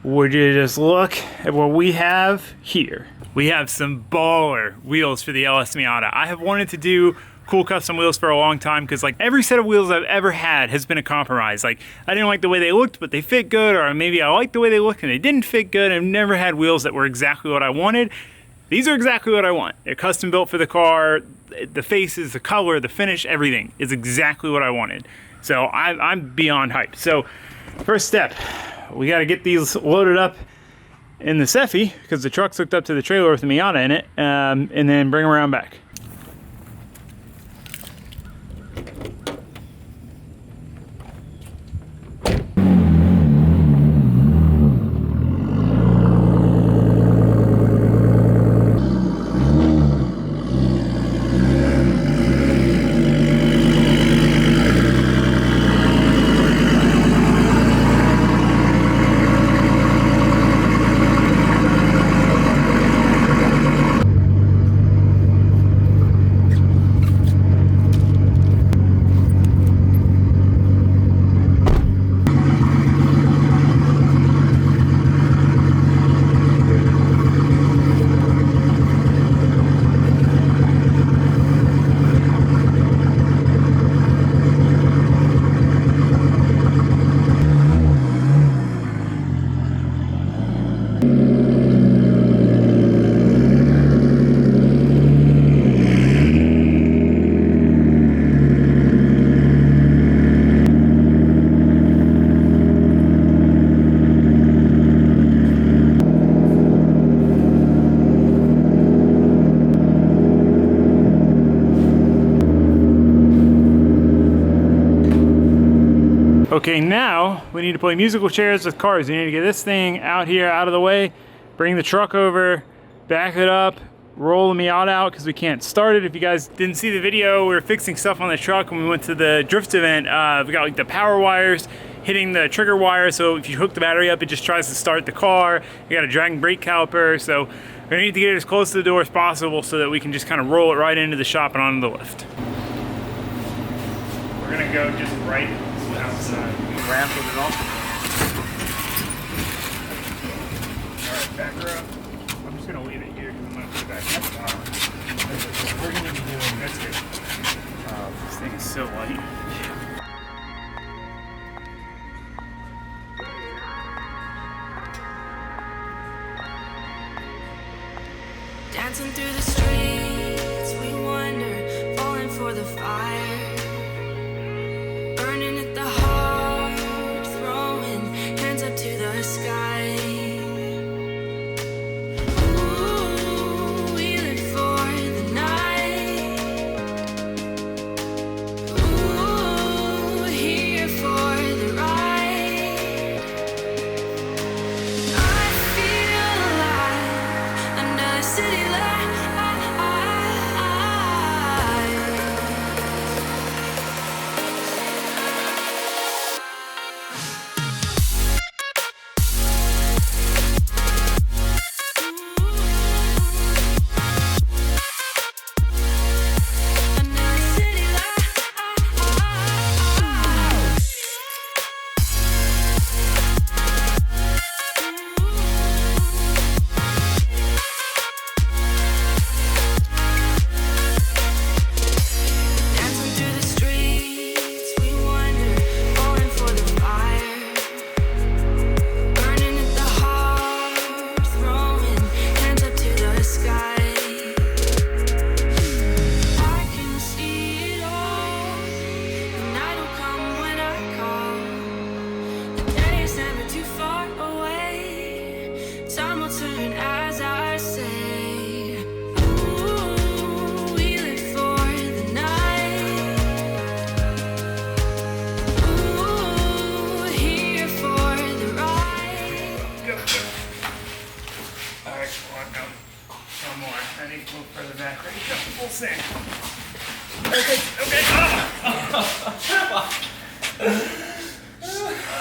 would you just look at what we have here? We have some baller wheels for the LS Miata. I have wanted to do cool custom wheels for a long time because like every set of wheels I've ever had has been a compromise. Like I didn't like the way they looked, but they fit good, or maybe I liked the way they looked and they didn't fit good. I've never had wheels that were exactly what I wanted. These are exactly what I want. They're custom built for the car. The faces, the color, the finish, everything is exactly what I wanted. So I'm beyond hyped. So first step, we got to get these loaded up in the Cephii because the truck's hooked up to the trailer with the Miata in it, and then bring them around back. Okay, now we need to play musical chairs with cars. We need to get this thing out here, out of the way, bring the truck over, back it up, roll the Miata out because we can't start it. If you guys didn't see the video, we were fixing stuff on the truck when we went to the drift event. We got like the power wires hitting the trigger wire, so if you hook the battery up, it just tries to start the car. You got a drag and brake caliper, so we're gonna need to get it as close to the door as possible so that we can just kind of roll it right into the shop and onto the lift. We're gonna go just right outside. Ramp with it all. Alright, back her up. I'm just gonna leave it here because I'm gonna put it back up. We're gonna be doing that's good. This thing is so light. Dancing through the streets, we wander, falling for the fire. Burning at the heart, throwing hands up to the sky. Ooh, we live for the night. Ooh, here for the ride. I feel alive under the city lights. sand. Okay, okay.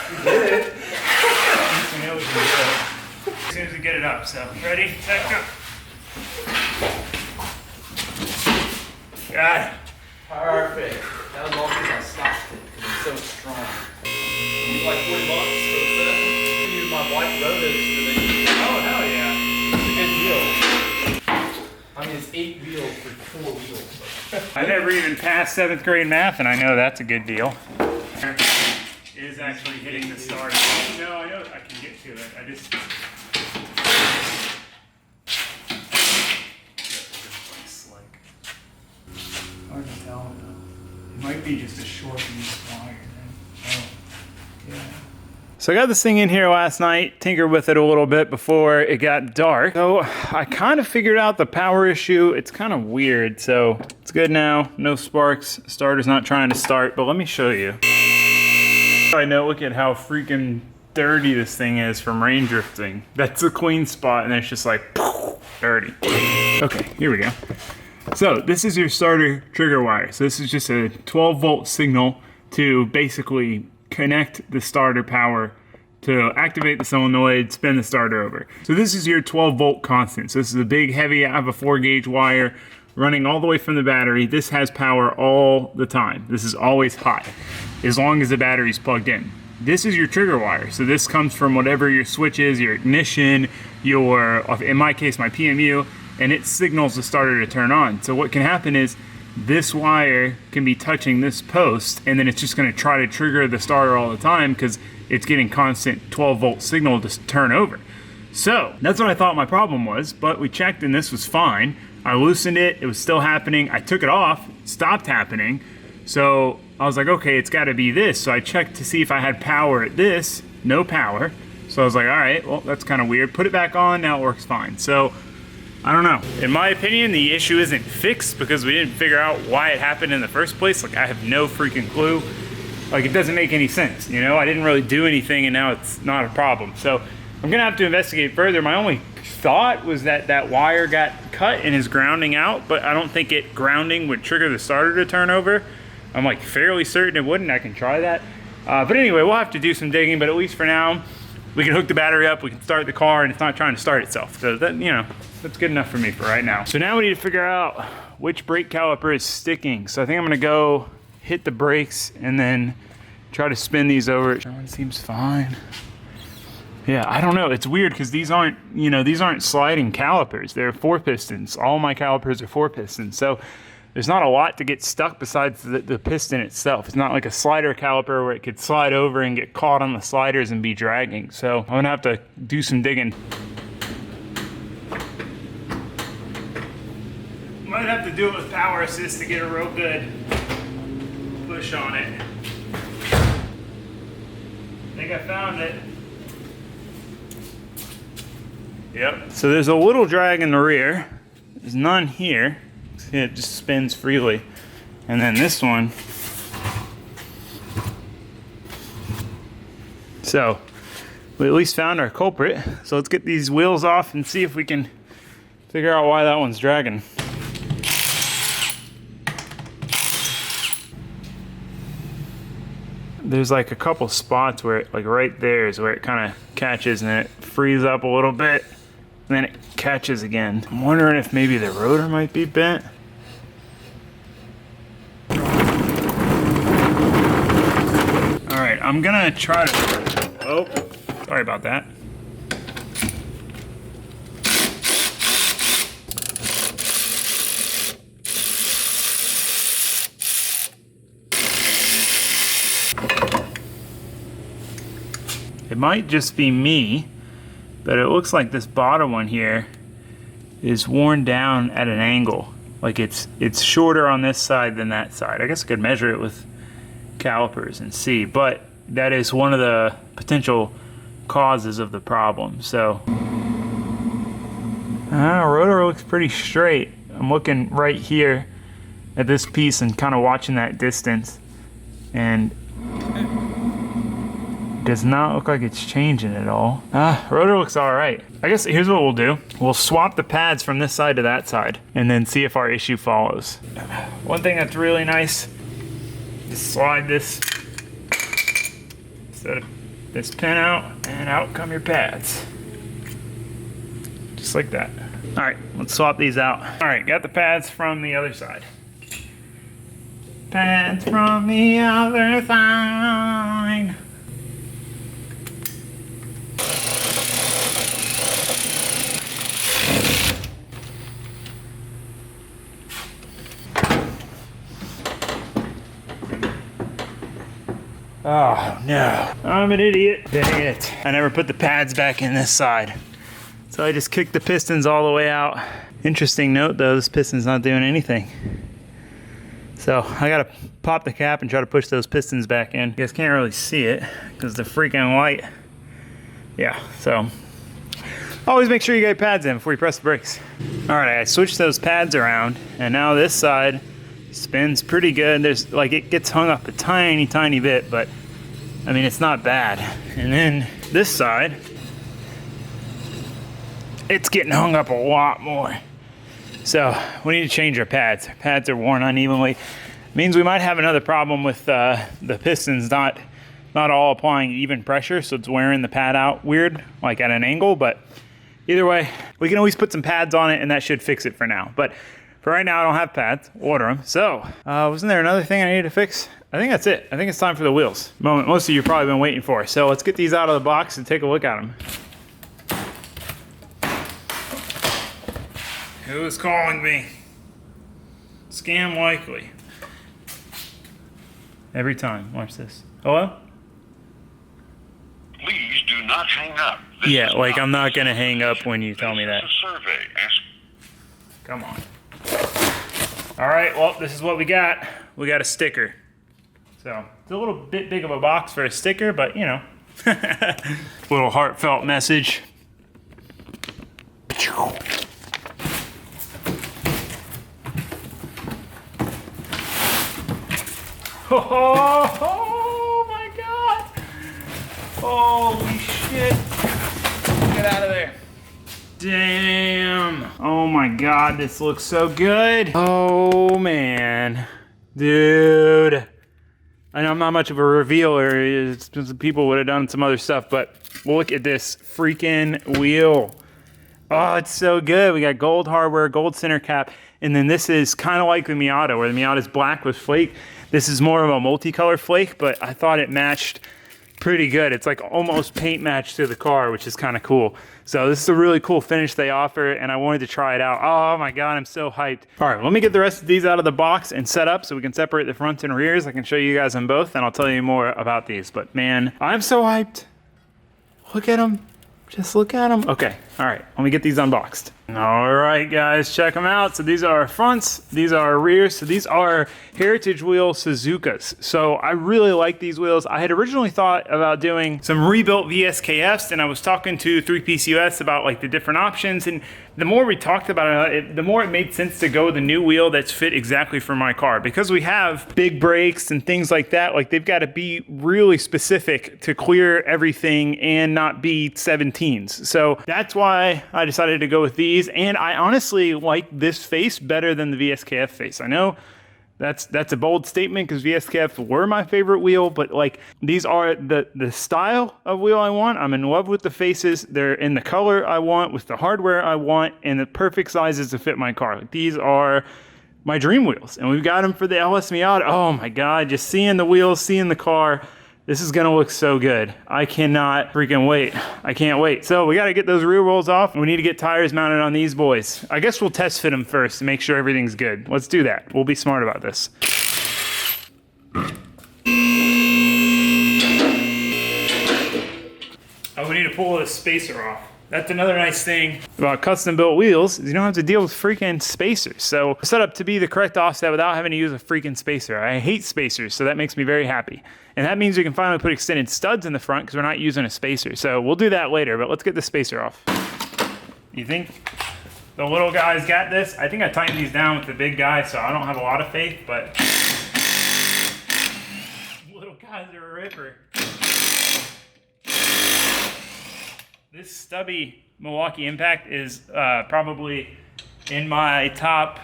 You did it. We know we can do it. As soon as we get it up, so ready, set, go. Got it. Perfect. That was all because I stopped it because it's so strong. It's like $40 for the set. Use my white rotors for the. Oh, hell yeah. It's a good deal. I mean, it's 8 wheels for 4 wheels. I never even passed 7th grade math, and I know that's a good deal. It is actually hitting the starter. No, I know I can get to it. I just. Hard to tell. It might be just a short use wire. Oh, yeah. So I got this thing in here last night, tinkered with it a little bit before it got dark. So I kind of figured out the power issue. It's kind of weird, so it's good now. No sparks, starter's not trying to start, but let me show you. I know, look at how freaking dirty this thing is from rain drifting. That's the clean spot, and it's just like, dirty. Okay, here we go. So this is your starter trigger wire. So this is just a 12 volt signal to basically connect the starter power to activate the solenoid, spin the starter over. So this is your 12 volt constant. So this is a big, heavy, I have a 4 gauge wire running all the way from the battery. This has power all the time. This is always hot, as long as the battery's plugged in. This is your trigger wire. So this comes from whatever your switch is, your ignition, your, in my case, my PMU, and it signals the starter to turn on. So what can happen is this wire can be touching this post, and then it's just gonna try to trigger the starter all the time because it's getting constant 12 volt signal to turn over. So that's what I thought my problem was, but we checked and this was fine. I loosened it, it was still happening. I took it off, stopped happening. So I was like, okay, it's gotta be this. So I checked to see if I had power at this, no power. So I was like, all right, well, that's kind of weird. Put it back on, now it works fine. So I don't know. In my opinion, the issue isn't fixed because we didn't figure out why it happened in the first place. Like, I have no freaking clue. Like, it doesn't make any sense, you know? I didn't really do anything and now it's not a problem. So I'm gonna have to investigate further. My only thought was that that wire got cut and is grounding out, but I don't think it grounding would trigger the starter to turn over. I'm like fairly certain it wouldn't. I can try that. But anyway, we'll have to do some digging, but at least for now, we can hook the battery up, we can start the car, and it's not trying to start itself. So that, you know, that's good enough for me for right now. So now we need to figure out which brake caliper is sticking. So I think I'm gonna go hit the brakes and then try to spin these over. Everyone seems fine. Yeah, I don't know. It's weird because these aren't, you know, these aren't sliding calipers. They're 4 pistons. All my calipers are 4 pistons. So there's not a lot to get stuck besides the piston itself. It's not like a slider caliper where it could slide over and get caught on the sliders and be dragging. So I'm gonna have to do some digging. Might have to do it with power assist to get a real good push on it. I think I found it. Yep. So there's a little drag in the rear. There's none here. See, it just spins freely. And then this one. So we at least found our culprit. So let's get these wheels off and see if we can figure out why that one's dragging. There's like a couple spots where it, like right there is where it kind of catches and then it frees up a little bit and then it catches again. I'm wondering if maybe the rotor might be bent. All right, I'm gonna try to, oh, sorry about that. It might just be me, but it looks like this bottom one here is worn down at an angle. Like it's shorter on this side than that side. I guess I could measure it with calipers and see, but that is one of the potential causes of the problem. So, rotor looks pretty straight. I'm looking right here at this piece and kind of watching that distance, and does not look like it's changing at all. Rotor looks all right. I guess here's what we'll do. We'll swap the pads from this side to that side and then see if our issue follows. One thing that's really nice, just slide this, set this pin out, and out come your pads. Just like that. All right, let's swap these out. All right, got the pads from the other side. Pads from the other side. Oh no, I'm an idiot. Dang it. I never put the pads back in this side. So I just kicked the pistons all the way out. Interesting note though, this piston's not doing anything. So I gotta pop the cap and try to push those pistons back in. You guys can't really see it because the freaking light. Yeah, so always make sure you get your pads in before you press the brakes. All right, I switched those pads around and now this side spins pretty good. There's like, it gets hung up a tiny, tiny bit, but I mean, it's not bad. And then this side, it's getting hung up a lot more. So we need to change our pads. Our pads are worn unevenly. Means we might have another problem with the pistons not all applying even pressure, so it's wearing the pad out weird, like at an angle. But either way, we can always put some pads on it and that should fix it for now. But for right now, I don't have pads. Order them. So wasn't there another thing I needed to fix? I think that's it. I think it's time for the wheels. Moment most of you probably been waiting for. So let's get these out of the box and take a look at them. Who's calling me? Scam likely. Every time. Watch this. Hello? Please do not hang up. Yeah, like I'm not gonna hang up when you tell me that. This is a survey. Ask. Come on. All right, well, this is what we got. We got a sticker. So it's a little bit big of a box for a sticker, but you know. Little heartfelt message. Oh my God. Holy shit. Get out of there. Damn. Oh my God, this looks so good. Oh man. Dude. I know I'm not much of a revealer. People would have done some other stuff, but look at this freaking wheel. Oh, it's so good. We got gold hardware, gold center cap, and then this is kind of like the Miata, where the Miata is black with flake. This is more of a multicolor flake, but I thought it matched pretty good. It's like almost paint matched to the car, which is kind of cool. So this is a really cool finish they offer, and I wanted to try it out. Oh my God, I'm so hyped. All right, let me get the rest of these out of the box and set up so we can separate the fronts and rears. I can show you guys them both, and I'll tell you more about these. But man, I'm so hyped. Look at them. Just look at them. Okay, all right, let me get these unboxed. All right, guys, check them out. So these are our fronts, these are our rears. So these are Heritage Wheel Suzukas. So I really like these wheels. I had originally thought about doing some rebuilt VSKFs, and I was talking to 3Piece US about like the different options. And the more we talked about it, the more it made sense to go with a new wheel that's fit exactly for my car. Because we have big brakes and things like that, like they've got to be really specific to clear everything and not be 17s. So that's why I decided to go with these. And I honestly like this face better than the VSKF face. I know that's a bold statement because VSKF were my favorite wheel, but like these are the style of wheel I want. I'm in love with the faces. They're in the color I want, with the hardware I want, and the perfect sizes to fit my car. Like, these are my dream wheels, and we've got them for the LS Miata. Oh my God, just seeing the wheels, seeing the car. This is gonna look so good. I cannot freaking wait. I can't wait. So we gotta get those rear rolls off. We need to get tires mounted on these boys. I guess we'll test fit them first to make sure everything's good. Let's do that. We'll be smart about this. Oh, we need to pull this spacer off. That's another nice thing about custom built wheels, is you don't have to deal with freaking spacers. So set up to be the correct offset without having to use a freaking spacer. I hate spacers, so that makes me very happy. And that means we can finally put extended studs in the front because we're not using a spacer. So we'll do that later, but let's get the spacer off. You think the little guy's got this? I think I tightened these down with the big guy, so I don't have a lot of faith, but little guys are a ripper. This stubby Milwaukee Impact is probably in my top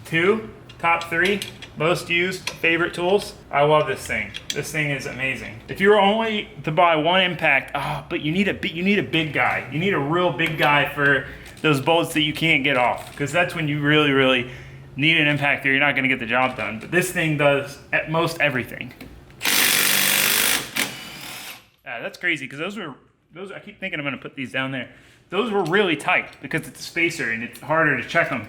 3 most used favorite tools. I love this thing. This thing is amazing. If you were only to buy one Impact, but you need a big guy. You need a real big guy for those bolts that you can't get off, because that's when you really, really need an Impact or you're not gonna get the job done. But this thing does at most everything. That's crazy, because those, I keep thinking I'm gonna put these down there. Those were really tight because it's a spacer and it's harder to check them.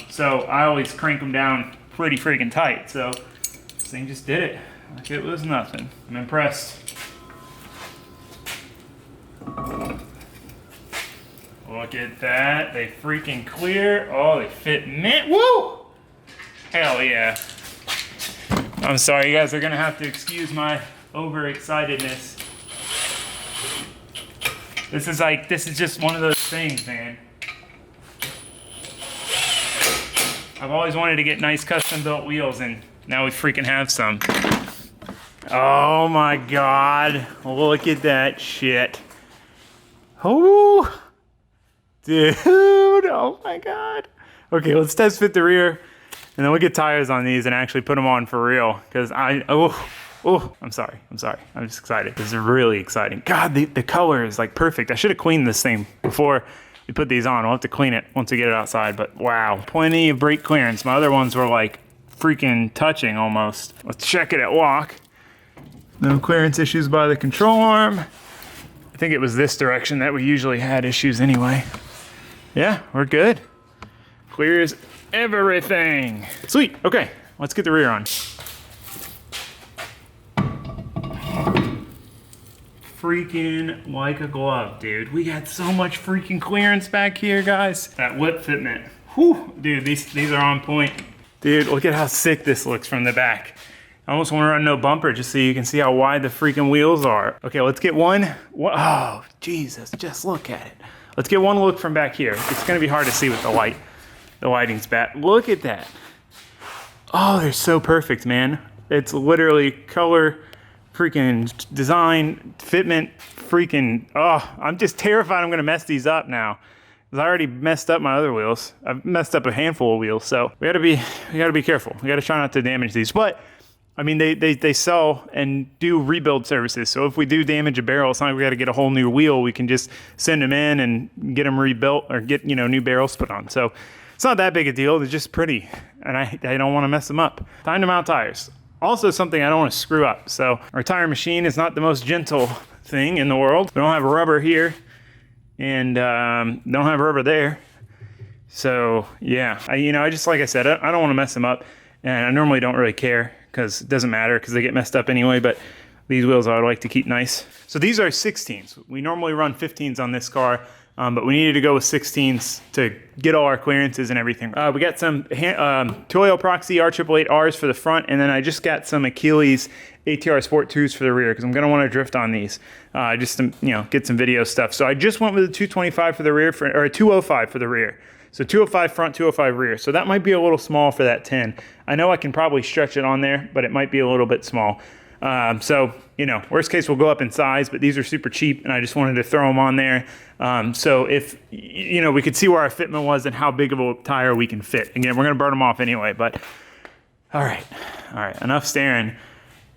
So I always crank them down pretty freaking tight. So this thing just did it. like it was nothing. I'm impressed. Look at that, they freaking clear. Oh, they fit mint, woo! Hell yeah. I'm sorry, you guys are gonna have to excuse my overexcitedness. This is just one of those things, man. I've always wanted to get nice custom built wheels, and now we freaking have some. Oh my God, look at that shit. Oh, dude, oh my God. Okay, let's test fit the rear, and then we'll get tires on these and actually put them on for real, because I'm sorry. I'm just excited. This is really exciting. God, the color is like perfect. I should have cleaned this thing before we put these on. We'll have to clean it once we get it outside, but wow. Plenty of brake clearance. My other ones were like freaking touching almost. Let's check it at walk. No clearance issues by the control arm. I think it was this direction that we usually had issues anyway. Yeah, we're good. Clears everything. Sweet, okay, let's get the rear on. Freaking like a glove, dude. We got so much freaking clearance back here, guys. That lip fitment, whew, dude, these are on point. Dude, look at how sick this looks from the back. I almost want to run no bumper just so you can see how wide the freaking wheels are. Okay, let's get one. Oh, Jesus, just look at it. Let's get one look from back here. It's gonna be hard to see with the light. The lighting's bad. Look at that. Oh, they're so perfect, man. It's literally color, freaking design, fitment, freaking, oh, I'm just terrified I'm gonna mess these up now. Because I already messed up my other wheels. I've messed up a handful of wheels, so we gotta be careful. We gotta try not to damage these. But I mean, they sell and do rebuild services. So if we do damage a barrel, it's not like we got to get a whole new wheel. We can just send them in and get them rebuilt or get, new barrels put on. So it's not that big a deal. They're just pretty, and I don't want to mess them up. Time to mount tires. Also something I don't want to screw up. So our tire machine is not the most gentle thing in the world. We don't have rubber here, and don't have rubber there. So yeah, I just, like I said, I don't want to mess them up, and I normally don't really care, because it doesn't matter because they get messed up anyway, but these wheels I would like to keep nice. So these are 16s. We normally run 15s on this car, but we needed to go with 16s to get all our clearances and everything. We got some Toyo Proxy R888Rs for the front, and then I just got some Achilles ATR Sport 2s for the rear, because I'm going to want to drift on these just to get some video stuff. So I just went with a 225 for the rear, or a 205 for the rear. So 205 front, 205 rear. So that might be a little small for that 10. I know I can probably stretch it on there, but it might be a little bit small. So, worst case, we'll go up in size, but these are super cheap, and I just wanted to throw them on there. So if, we could see where our fitment was and how big of a tire we can fit. Again, we're going to burn them off anyway, but all right, enough staring.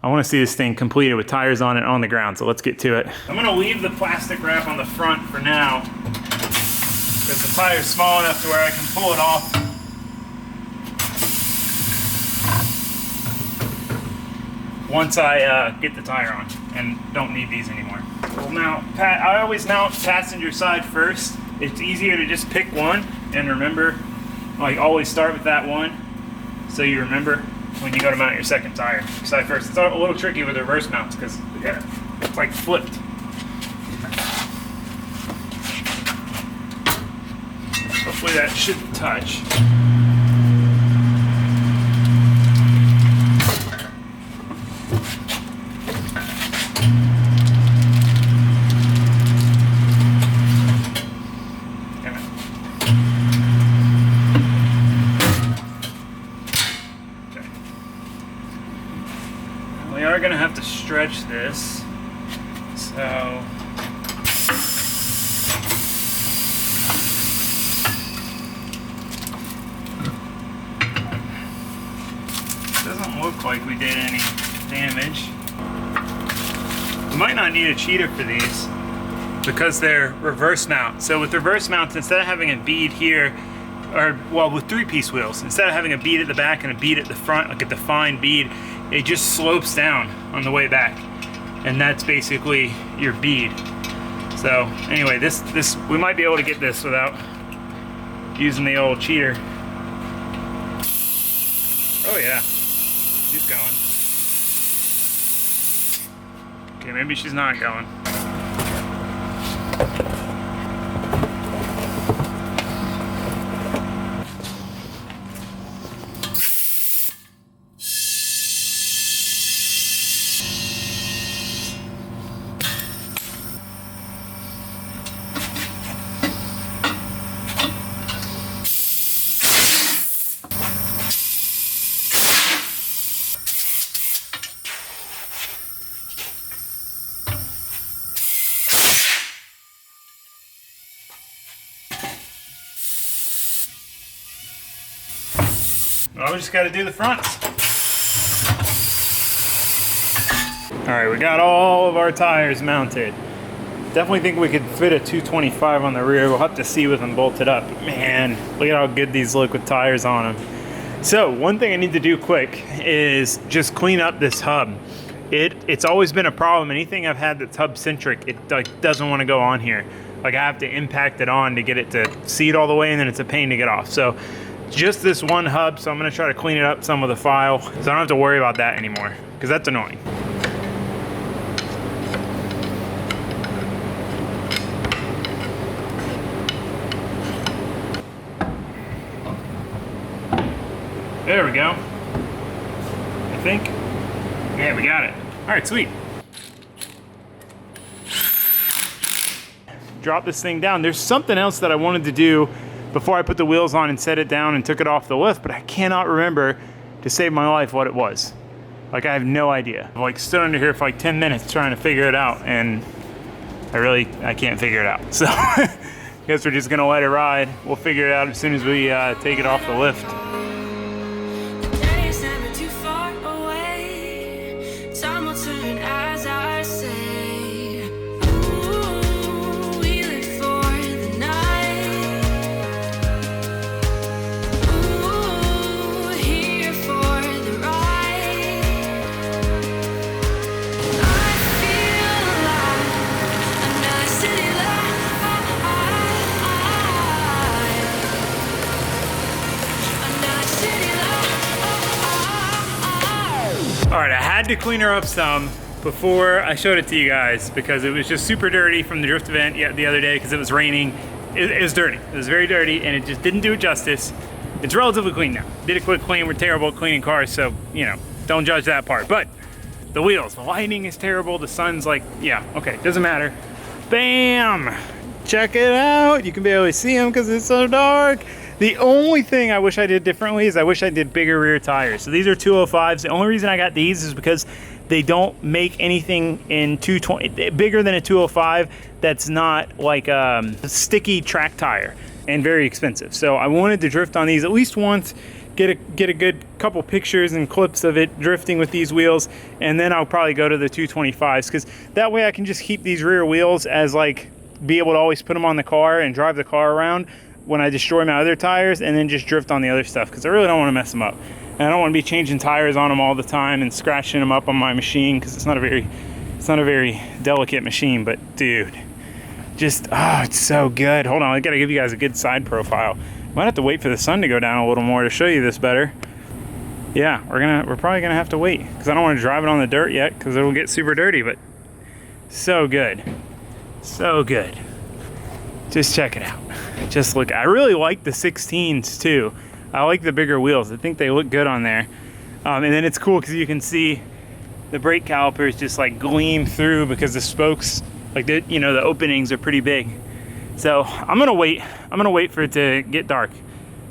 I want to see this thing completed with tires on it on the ground, so let's get to it. I'm going to leave the plastic wrap on the front for now, because the tire's small enough to where I can pull it off. Once I get the tire on and don't need these anymore. Well, now, I always mount passenger side first. It's easier to just pick one and remember, like always start with that one, so you remember when you go to mount your second tire. Side first. It's a little tricky with reverse mounts because it's like flipped. Hopefully that should touch. We are going to have to stretch this, so doesn't look like we did any damage. We might not need a cheater for these because they're reverse mount. So with reverse mounts, instead of having a bead here, or well, with 3-piece wheels, instead of having a bead at the back and a bead at the front, like a defined bead, it just slopes down on the way back, and that's basically your bead. So anyway, this we might be able to get this without using the old cheater. Oh yeah, she's going. Okay, maybe she's not going. Well, we just got to do the fronts. All right, we got all of our tires mounted. Definitely think we could fit a 225 on the rear. We'll have to see with them bolted up. But man, look at how good these look with tires on them. So one thing I need to do quick is just clean up this hub. It's always been a problem. Anything I've had that's hub centric, it like doesn't want to go on here. Like I have to impact it on to get it to seat all the way, and then it's a pain to get off. So just this one hub, so I'm gonna try to clean it up some with a file, so I don't have to worry about that anymore, because that's annoying. There we go. I think. Yeah, we got it. All right, sweet. Drop this thing down. There's something else that I wanted to do before I put the wheels on and set it down and took it off the lift, but I cannot remember to save my life what it was. Like I have no idea. I like stood under here for like 10 minutes trying to figure it out, and I can't figure it out. So I guess we're just gonna let it ride. We'll figure it out as soon as we take it off the lift. Days never too far away. Time will turn as I say. Ooh, we live for the night. Ooh, here for the ride. I feel alive. Another city life. Another city life. All right, I had to clean her up some before I showed it to you guys because it was just super dirty from the drift event the other day because it was raining. It was dirty. It was very dirty, and it just didn't do it justice. It's relatively clean now. Did a quick clean. We're terrible at cleaning cars, so, you know, don't judge that part. But the wheels, the lighting is terrible. The sun's like, yeah, okay, doesn't matter. Bam! Check it out. You can barely see them because it's so dark. The only thing I wish I did differently is I wish I did bigger rear tires. So these are 205s. The only reason I got these is because they don't make anything in 220 bigger than a 205 that's not like a sticky track tire and very expensive. So I wanted to drift on these at least once, get a good couple pictures and clips of it drifting with these wheels, and then I'll probably go to the 225s because that way I can just keep these rear wheels as like be able to always put them on the car and drive the car around when I destroy my other tires, and then just drift on the other stuff because I really don't want to mess them up. And I don't want to be changing tires on them all the time and scratching them up on my machine because it's not a very delicate machine. But dude, just it's so good. Hold on, I gotta give you guys a good side profile. Might have to wait for the sun to go down a little more to show you this better. Yeah, we're probably gonna have to wait because I don't want to drive it on the dirt yet because it'll get super dirty. But so good, so good. Just check it out. Just look. I really like the 16s too. I like the bigger wheels. I think they look good on there. And then it's cool because you can see the brake calipers just like gleam through because the spokes, like the openings are pretty big. So I'm gonna wait. I'm gonna wait for it to get dark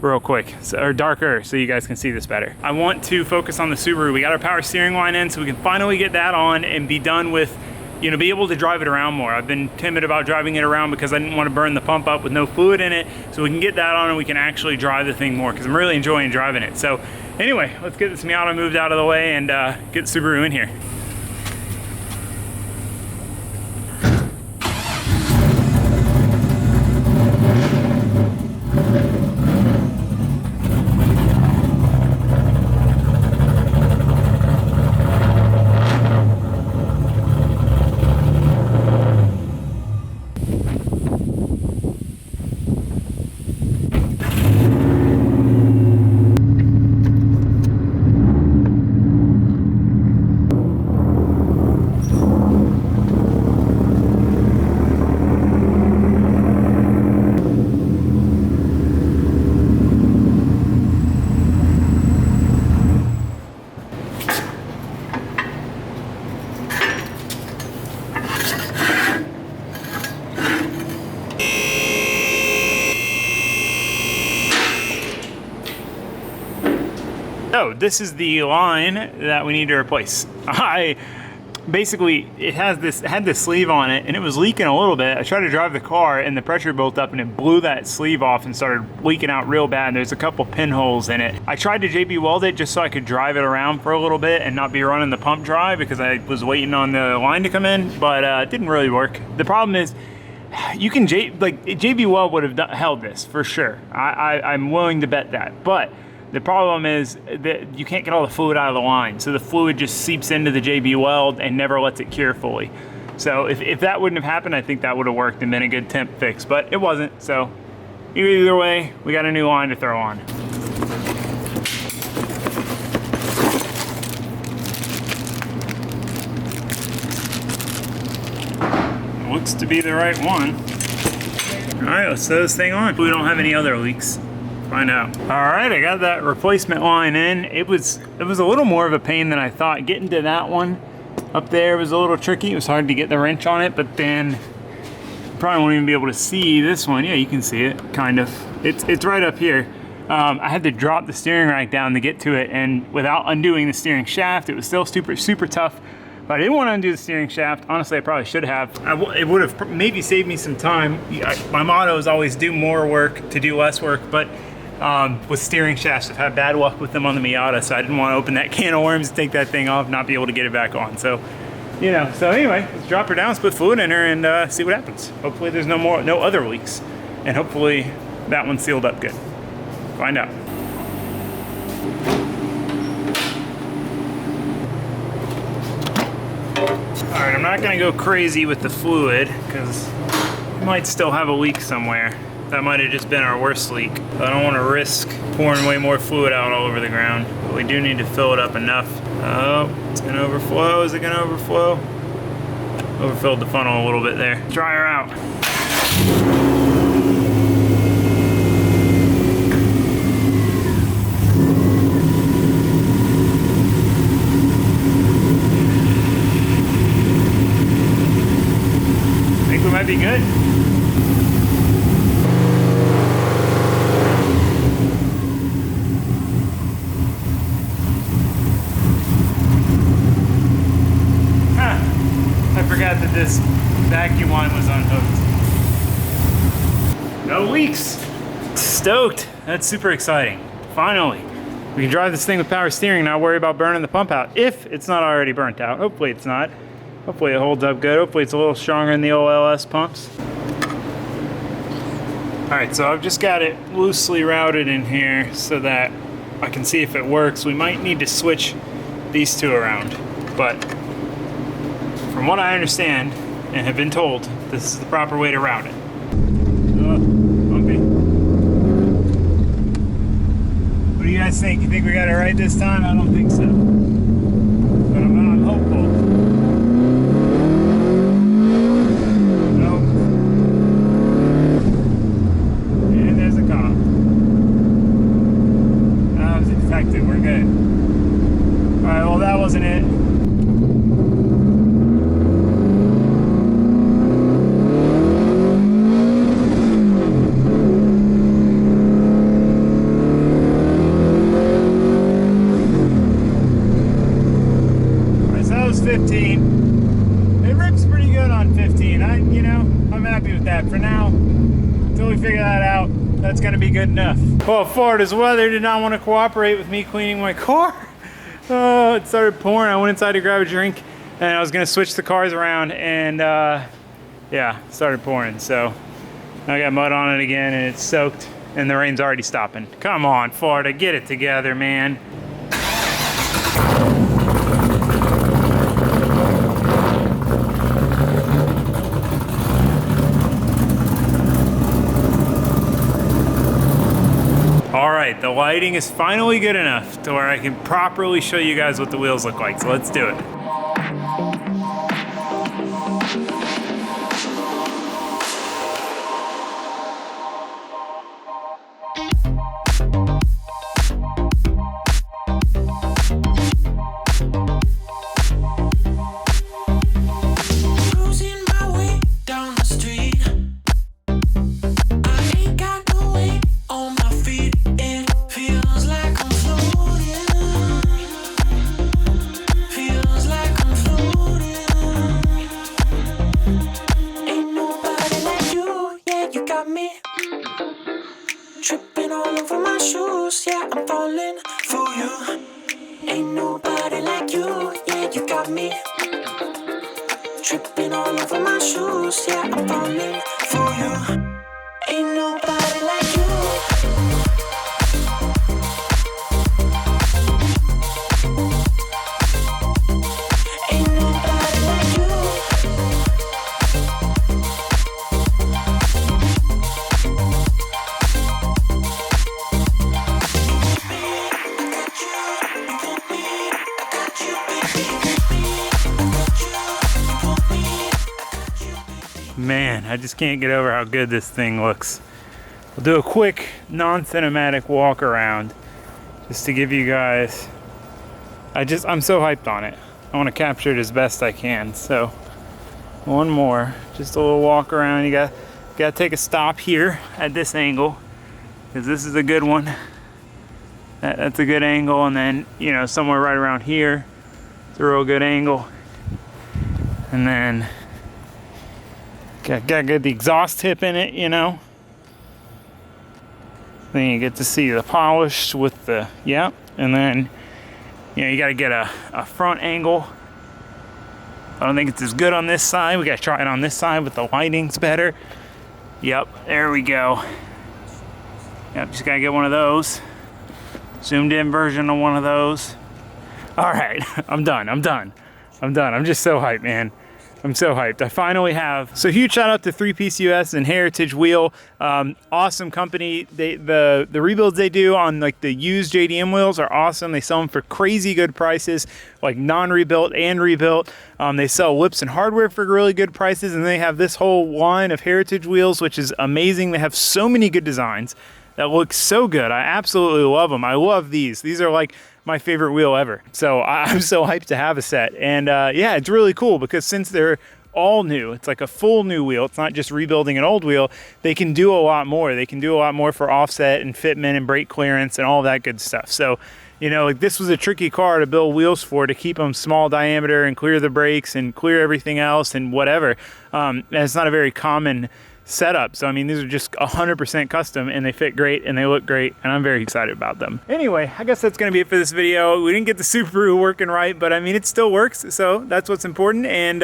real quick, or darker, so you guys can see this better. I want to focus on the Subaru. We got our power steering line in, so we can finally get that on and be done with, be able to drive it around more. I've been timid about driving it around because I didn't want to burn the pump up with no fluid in it, so we can get that on and we can actually drive the thing more because I'm really enjoying driving it. So anyway, let's get this Miata moved out of the way and get Subaru in here. So this is the line that we need to replace. Basically, it had this sleeve on it and it was leaking a little bit. I tried to drive the car and the pressure built up and it blew that sleeve off and started leaking out real bad. There's a couple pinholes in it. I tried to JB weld it just so I could drive it around for a little bit and not be running the pump dry because I was waiting on the line to come in, but it didn't really work. The problem is, you can JB weld would have held this for sure. I'm willing to bet that, but the problem is that you can't get all the fluid out of the line. So the fluid just seeps into the JB weld and never lets it cure fully. So if that wouldn't have happened, I think that would have worked and been a good temp fix, but it wasn't. So either way, we got a new line to throw on. Looks to be the right one. All right, let's throw this thing on. We don't have any other leaks. Find out. All right, I got that replacement line in. It was a little more of a pain than I thought. Getting to that one up there was a little tricky. It was hard to get the wrench on it, but then you probably won't even be able to see this one. Yeah, you can see it, kind of. It's right up here. I had to drop the steering rack down to get to it, and without undoing the steering shaft, it was still super tough. But I didn't want to undo the steering shaft. Honestly, I probably should have. It would have maybe saved me some time. My motto is always do more work to do less work, but with steering shafts, I've had bad luck with them on the Miata, so I didn't want to open that can of worms, take that thing off, not be able to get it back on. So, you know, so anyway, let's drop her down, let's put fluid in her and see what happens. Hopefully there's no other leaks, and hopefully that one's sealed up good. Find out. All right, I'm not gonna go crazy with the fluid because we might still have a leak somewhere. That might have just been our worst leak. I don't want to risk pouring way more fluid out all over the ground, but we do need to fill it up enough. Oh, it's gonna overflow. Is it gonna overflow? Overfilled the funnel a little bit there. Dry her out. Think we might be good. I forgot that this vacuum line was unhooked. No leaks. Stoked. That's super exciting. Finally, we can drive this thing with power steering, not worry about burning the pump out. If it's not already burnt out. Hopefully it's not. Hopefully it holds up good. Hopefully it's a little stronger than the old LS pumps. All right, so I've just got it loosely routed in here so that I can see if it works. We might need to switch these two around, but from what I understand and have been told, this is the proper way to route it. Bumpy. What do you guys think? You think we got it right this time? I don't think so. But I'm hopeful. Nope. And there's a cop. That was a detective. We're good. Alright, well that wasn't it. That was 15. It rips pretty good on 15. I'm happy with that for now. Until we figure that out, that's gonna be good enough. Well, Florida's weather did not want to cooperate with me cleaning my car. Oh, it started pouring. I went inside to grab a drink and I was gonna switch the cars around and yeah, it started pouring. So I got mud on it again and it's soaked and the rain's already stopping. Come on, Florida, get it together, man. All right, the lighting is finally good enough to where I can properly show you guys what the wheels look like, so let's do it. me tripping all over my shoes. Yeah, I'm falling for you. Ain't nobody like you. Yeah, you got me tripping all over my shoes. Yeah, I'm falling for you. Ain't nobody like you. Man, I just can't get over how good this thing looks. We'll do a quick non-cinematic walk around just to give you guys, I'm so hyped on it. I want to capture it as best I can. So one more, just a little walk around. You got to take a stop here at this angle because this is a good one. That's a good angle, and then, you know, somewhere right around here, it's a real good angle. And then got to get the exhaust tip in it, you know. Then you get to see the polished with the, yeah. And then, you know, you got to get a front angle. I don't think it's as good on this side. We got to try it on this side with the lighting's better. Yep, there we go. Yep, just got to get one of those. Zoomed in version of one of those. All right, I'm done. I'm just so hyped, man. I'm so hyped. I finally have. So huge shout out to 3-Piece US and Heritage Wheel. Awesome company. The rebuilds they do on like the used JDM wheels are awesome. They sell them for crazy good prices, like non-rebuilt and rebuilt. They sell whips and hardware for really good prices, and they have this whole line of Heritage wheels, which is amazing. They have so many good designs that look so good. I absolutely love them. I love these. These are like my favorite wheel ever. So I'm so hyped to have a set. And yeah, it's really cool because since they're all new, it's like a full new wheel. It's not just rebuilding an old wheel. They can do a lot more. They can do a lot more for offset and fitment and brake clearance and all that good stuff. So, you know, like this was a tricky car to build wheels for, to keep them small diameter and clear the brakes and clear everything else and whatever. And it's not a very common setup. So I mean, these are just 100% custom, and they fit great and they look great, and I'm very excited about them. Anyway, I guess that's gonna be it for this video. We didn't get the Subaru working right, but I mean, it still works, so that's what's important. And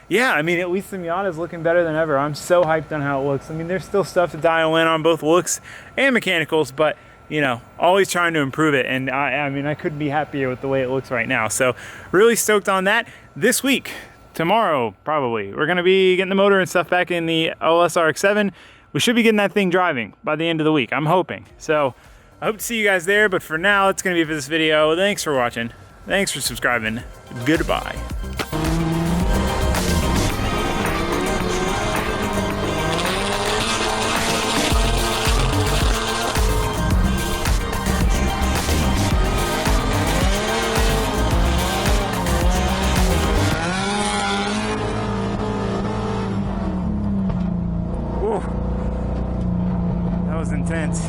yeah, I mean, at least the Miata is looking better than ever. I'm so hyped on how it looks. I mean, there's still stuff to dial in on both looks and mechanicals, but you know, always trying to improve it. And I mean, I couldn't be happier with the way it looks right now. So really stoked on that. This week, tomorrow, probably, we're gonna be getting the motor and stuff back in the LS RX-7. We should be getting that thing driving by the end of the week, I'm hoping. So I hope to see you guys there, but for now, it's gonna be for this video. Thanks for watching. Thanks for subscribing. Goodbye. That was intense.